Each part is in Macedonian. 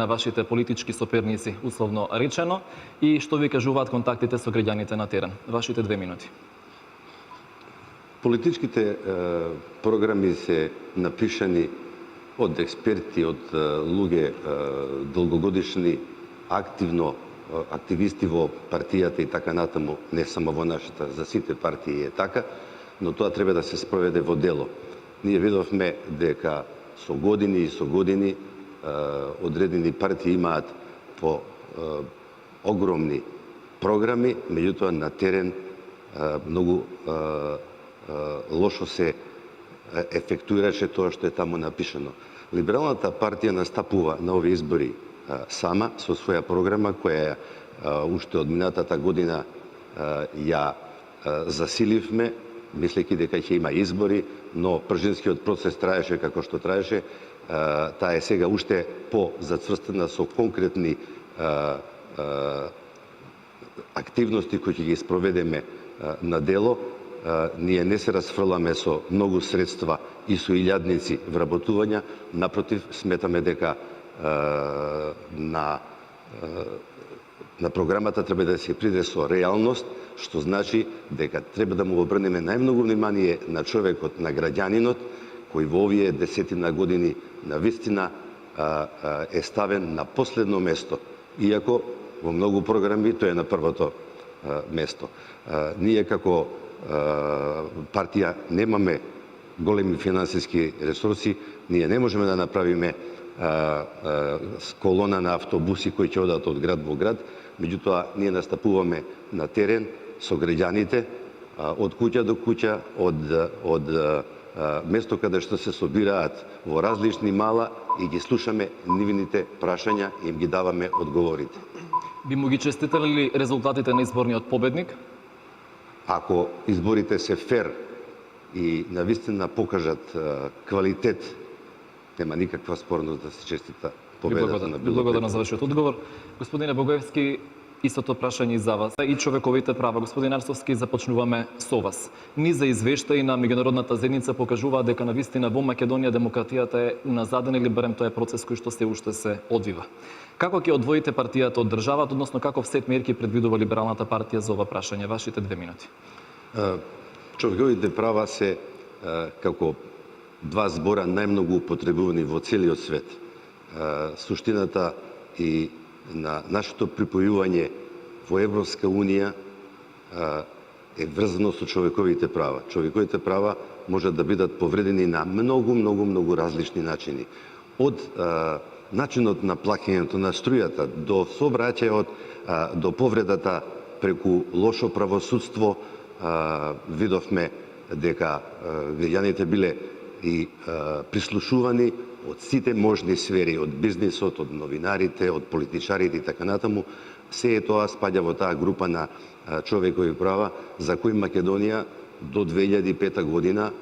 на вашите политички соперници, условно речено, и што ви кажуваат контактите со граѓаните на терен? Вашите 2 минути. Политичките програми се напишани од експерти, од луѓе долгогодишни, активисти во партијата и така натаму, не само во нашата, за сите партии е така, но тоа треба да се спроведе во дело. Ние видовме дека со години и со години одредени партии имаат по огромни програми, меѓутоа на терен многу лошо се ефектуираше тоа што е таму напишано. Либералната партија настапува на овие избори сама со своја програма која уште од минатата година ја засиливме, мислејќи дека ќе има избори, но пржинскиот процес траеше како што траеше. Таа е сега уште по-зацврстена со конкретни активности кои ќе ги спроведеме на дело. Ние не се расфрламе со многу средства и со илјадници вработувања, напротив, сметаме дека на програмата треба да се приде со реалност, што значи дека треба да му обрнеме најмногу внимание на човекот, на граѓанинот, кој во овие десетина години навистина е ставен на последно место, иако во многу програми тој е на првото место. Ние како партија немаме големи финансиски ресурси, ние не можеме да направиме колона на автобуси кои ќе одат од град во град, меѓутоа ние настапуваме на терен со граѓаните, од куќа до куќа, од место каде што се собираат во различни мала и ги слушаме нивните прашања и им ги даваме одговорите. Би му ги честитали ли резултатите на изборниот победник? Ако изборите се фер и навистина покажат квалитет, нема никаква спорност да се честита победата на било. Благодарам за вашиот одговор. Господине Богоевски, истото прашање и за вас и човековите права. Господин Арстовски, започнуваме со вас. Низа извештаи на меѓународната заедница покажуваат дека навистина во Македонија демократијата е уназадена или барем тоа е процес кој што се уште се одвива. Како ќе одвоите партијата од државата, односно каков сет мерки предвидува Либералната партија за ова прашање? Вашите 2 минути. Човековите права се како два збора најмногу употребувани во целиот свет. Суштината и на нашето припојување во Европска Унија е врзано со човековите права. Човековите права можат да бидат повредени на многу различни начини. Од начинот на плаќањето на струјата, до сообраќајот, до повредата преку лошо правосудство, видовме дека граѓаните биле и прислушувани од сите можни сфери, од бизнисот, од новинарите, од политичарите и така натаму. Се тоа спаѓа во таа група на човекови права за кои Македонија до 2005 година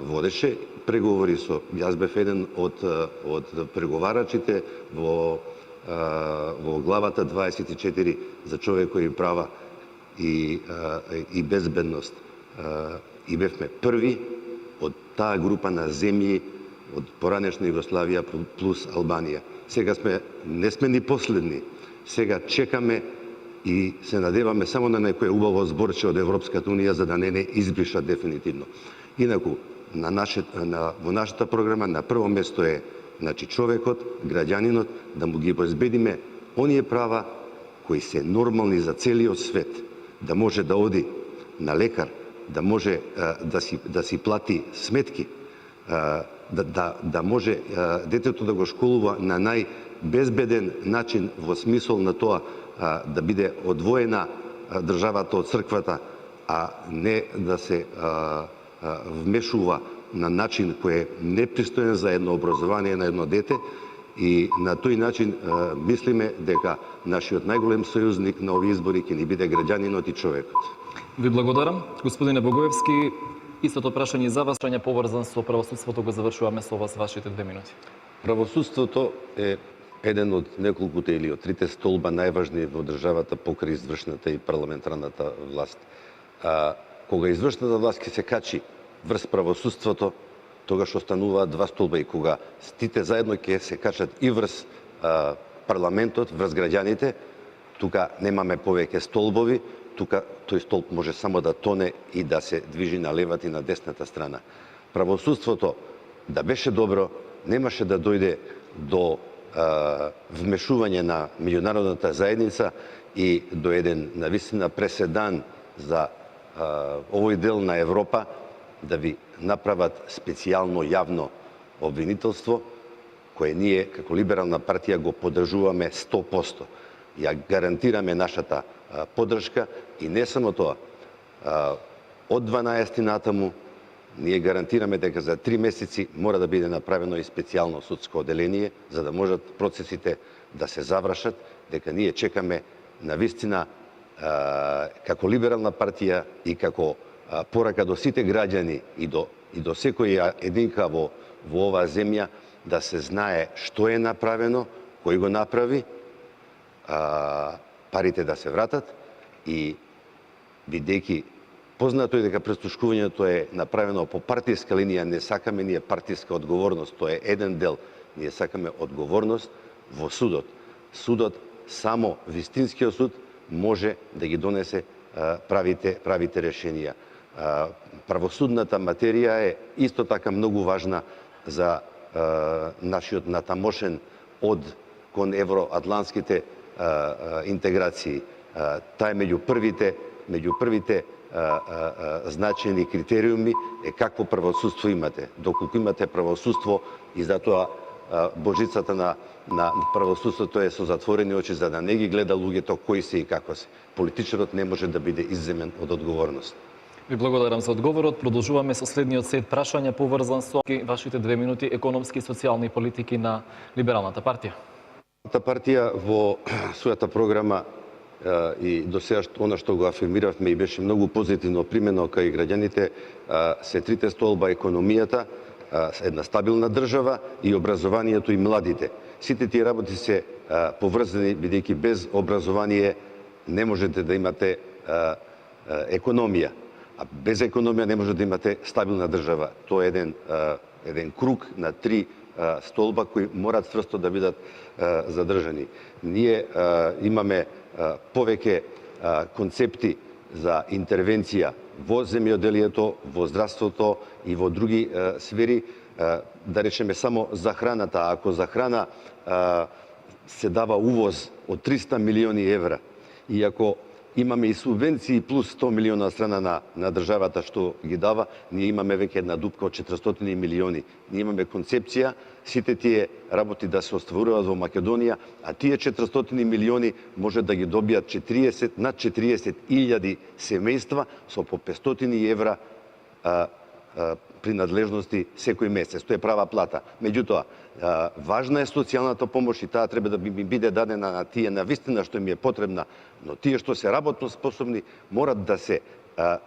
водеше преговори со. Јас бев еден од преговарачите во главата 24 за човекови права и безбедност. И бевме први од таа група на земји од поранешна Југославија плюс Албанија. Сега не сме ни последни. Сега чекаме и се надеваме само на некој убаво зборче од Европската Унија за да не избриша дефинитивно. Инаку, во нашата програма на прво место е човекот, граѓанинот, да му ги обезбедиме оние права кои се нормални за целиот свет, да може да оди на лекар, да може да си плати сметки, да може детето да го школува на најбезбеден начин во смисол на тоа да биде одвоена државата од црквата, а не да се вмешува на начин кој е непристоен за едно образование на едно дете. И на тој начин мислиме дека нашиот најголем сојузник на овие избори ќе ни биде граѓанинот и човекот. Ви благодарам. Господине Богоевски, истото прашање за вас, прашање поврзан со правосудството, го завршуваме со вас вашите 2 минути. Правосудството е еден од неколкуте или од трите столба најважни во државата покрај извршната и парламентарната власт. Кога извршната власт ќе се качи врз правосудството, тогаш остануваат два столба, и кога тите заедно ќе се качат и врз парламентот врз граѓаните. Тука немаме повеќе столбови, тука тој столб може само да тоне и да се движи на левата и на десната страна. Правосудството да беше добро, немаше да дојде до вмешување на меѓународната заедница и до еден навистина преседан за овој дел на Европа да ви направат специјално јавно обвинителство, кое ние како либерална партија го поддржуваме 100%. Ја гарантираме нашата поддршка и не само тоа. Од 12 натаму ние гарантираме дека за 3 месеци мора да биде направено и специјално судско оделение за да можат процесите да се завршат, дека ние чекаме навистина како либерална партија и како порака до сите граѓани и до секој единка во оваа земја да се знае што е направено, кој го направи, парите да се вратат и бидејќи познато е дека престушкувањето е направено по партиска линија, не сакаме ние партиска одговорност, тоа е еден дел. Ние сакаме одговорност во судот. Судот, само вистинскиот суд може да ги донесе правите решенија. Правосудната материја е исто така многу важна за нашиот натамошен од кон евроатлантските интеграции. Таа е меѓу првите значајни критериуми е какво правосудство имате. Доколку имате правосудство и затоа божицата на правосудството е со затворени очи за да не ги гледа луѓето кои се и како се. Политичарот не може да биде изземен од одговорност. Ви благодарам за одговорот. Продолжуваме со следниот сет прашања поврзан со вашите 2 минути економски и социјални политики на Либералната партија. Партија во својата програма и до сега она што го афирмиравме и беше многу позитивно примено кај граѓаните се трите столба: економијата, една стабилна држава и образованието и младите. Сите тие работи се поврзани, бидејќи без образование не можете да имате економија. А без економија не може да имате стабилна држава. Тоа е еден круг на 3 столба кои морат цврсто да бидат задржани. Ние имаме повеќе концепти за интервенција во земјоделието, во здравството и во други сфери, да речеме само за храната. Ако за храна се дава увоз од 300 милиони евра и ако имаме и субвенции плюс 100 милиона страна на државата што ги дава, ние имаме веќе една дупка од 400 милиони. Ние имаме концепција сите тие работи да се остваруваат во Македонија, а тие 400 милиони може да ги добијат над 40.000 семејства со по 500 евра принадлежности секој месец. Тоа е права плата. Меѓутоа, важна е социјалната помош и таа треба да биде дадена на тие навистина што им е потребна, но тие што се работно способни морат да се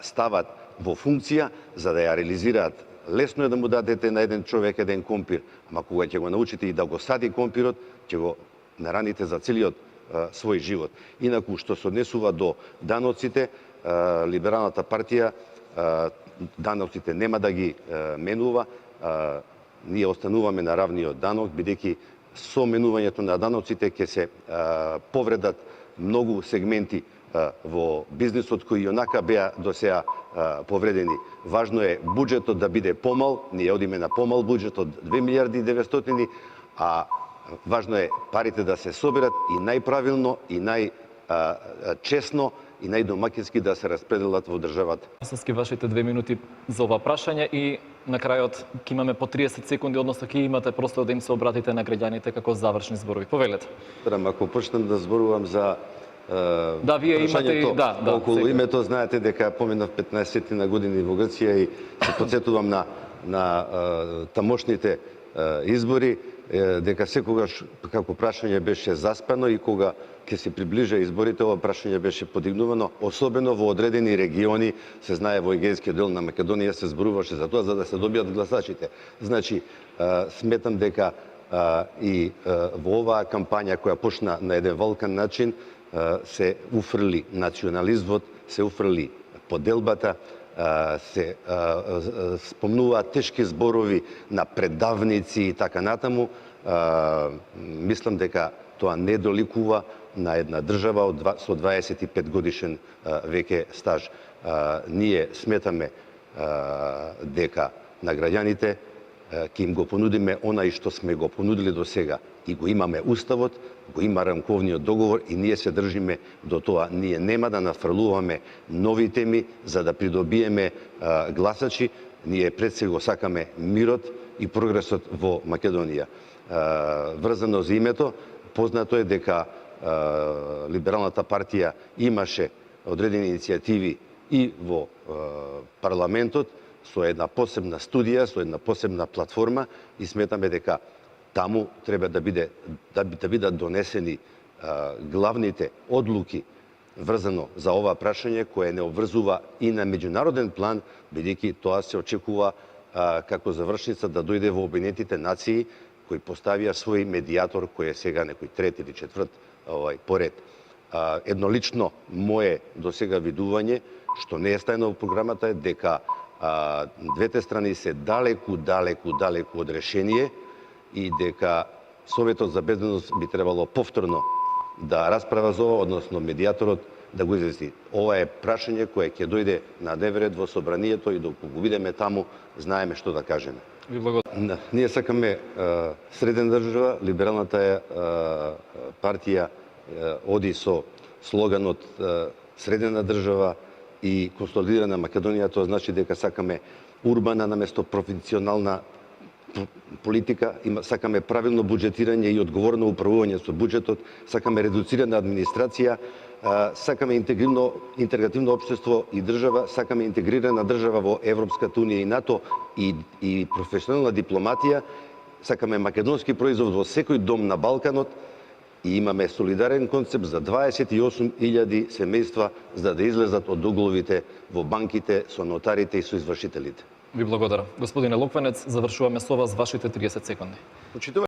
стават во функција за да ја реализираат. Лесно е да му дадете на еден човек еден компир, ама кога ќе го научите и да го сади компирот, ќе го нараните за целиот свој живот. Инаку што се однесува до даноците, Либералната партија даноците нема да ги менува. Ние остануваме на равниот данок, бидејќи со менувањето на даноците ќе се повредат многу сегменти во бизнисот кои онака беа до сега повредени. Важно е буџетот да биде помал, ние одиме на помал буџет од 2 милиарди и 900, а важно е парите да се соберат и најправилно и најчесно и најдомакински да се распределат во државата. Соски вашите 2 минути за ова прашање и на крајот ќе имаме по 30 секунди, односно ќе имате просто да им се обратите на граѓаните како завршни зборови. Повелете. Ако почнам да зборувам за да, вие имате и околу името, знаете дека поминав 15 на години во Грција и се потсетувам на тамошните избори, дека секогаш како прашање беше заспано и кога ќе се приближа изборите, ова прашање беше подигнувано, особено во одредени региони, се знае во егејскиот дел на Македонија се зборуваше за тоа за да се добијат гласачите. Значи, сметам дека и во оваа кампања која почна на еден валкан начин, се уфрли национализмот, се уфрли поделбата, се спомнуваат тешки зборови на предавници и така натаму. мислам дека тоа не доликува на една држава со 25 годишен веќе стаж. Ние сметаме дека на граѓаните ќе им го понудиме онај што сме го понудили до сега. И го имаме уставот, го има рамковниот договор и ние се држиме до тоа. Ние нема да нафрлуваме нови теми за да придобиеме гласачи. Ние пред се го сакаме мирот и прогресот во Македонија. Врзано за името, познато е дека Либералната партија имаше одредени иницијативи и во парламентот со една посебна студија, со една посебна платформа и сметаме дека таму треба да бидат донесени главните одлуки врзано за ова прашање кое не обврзува и на меѓународен план, бидејќи тоа се очекува како завршница да дојде во Обединетите нации кој поставија свој медијатор кој е сега некој трет или четврт поред. Еднолично мое до сега видување, што не е стајно во програмата, е дека двете страни се далеку од решение и дека Советот за безбедност би требало повторно да расправа за ова, односно медијаторот да го изясни. Ова е прашање кое ќе дојде на дневен ред во собранието и доколку го видиме таму, знаеме што да кажеме. Ви благодарам. Ние сакаме средна држава, Либералната партија оди со слоганот средна држава и консолидирана Македонија. Тоа значи дека сакаме урбана наместо професионална политика, сакаме правилно буџетирање и одговорно управување со буџетот, сакаме редуцирана администрација, сакаме интегративно општество и држава, сакаме интегрирана држава во Европската унија и НАТО и професионална дипломатија, сакаме македонски производ во секој дом на Балканот и имаме солидарен концепт за 28.000 семејства за да излезат од дуговите во банките, со нотарите и со извршителите. Ви благодарам. Господине Локвенец, завршуваме со вас вашите 30 секунди.